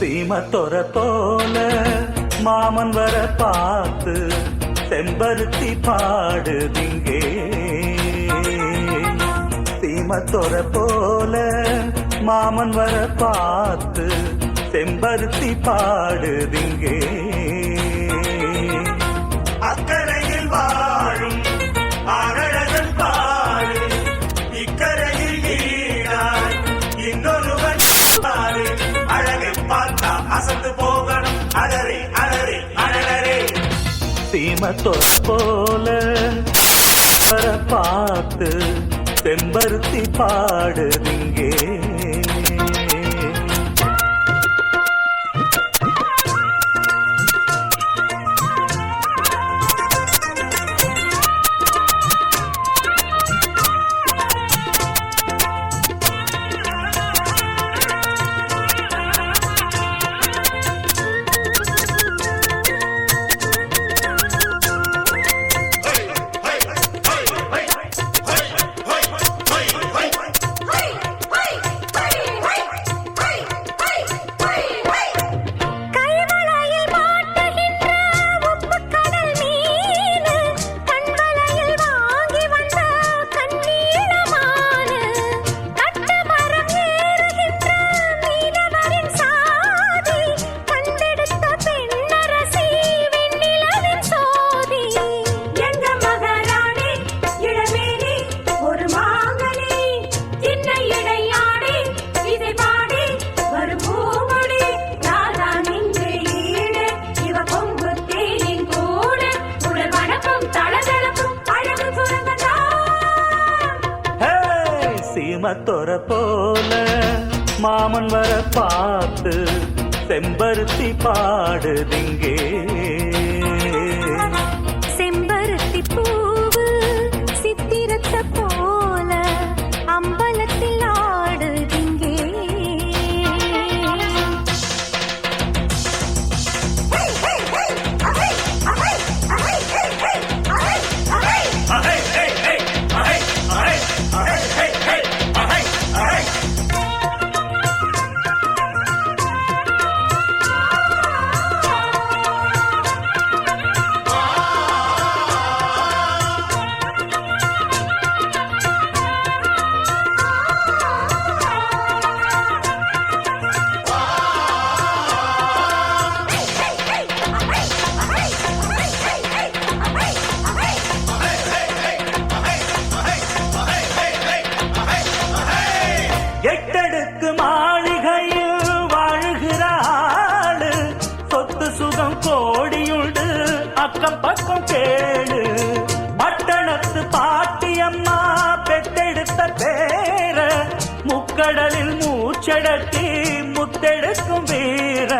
சீமத்தொர போல மாமன் வர பார்த்து செம்பருத்தி பாடுதிங்கே. சீமத்தொர போல மாமன் வர பார்த்து செம்பருத்தி பாடுதிங்கே. அக்கரையில் வாழும் அழகன் பாடு இக்கரையில் வீடாய் இன்னொருவன் பாடு. அழகை பார்த்தா அசந்து போகணும் அலறே அலறே அழகரே. சீமத்தொர போல பார்த்து செம்பருத்தி பாடுதிங்கே. சீமத்தொர போல மாமன் வர பார்த்து செம்பருத்தி பாடுதிங்கே. செம்பருத்தி பூவு சித்திரத்தை போல அம்பலத்தில் ஆடுதிங்கே. எட்டடுக்கு மாளிகையில் வாழ்கிறாள், சொத்து சுகம் கோடியுண்டு அக்கம் பக்கம் கேளு. பட்டணத்து பாட்டியம்மா பெத்தெடுத்த பேர முக்கடலில் மூச்சடக்கி முத்தெடுக்கும் வீர.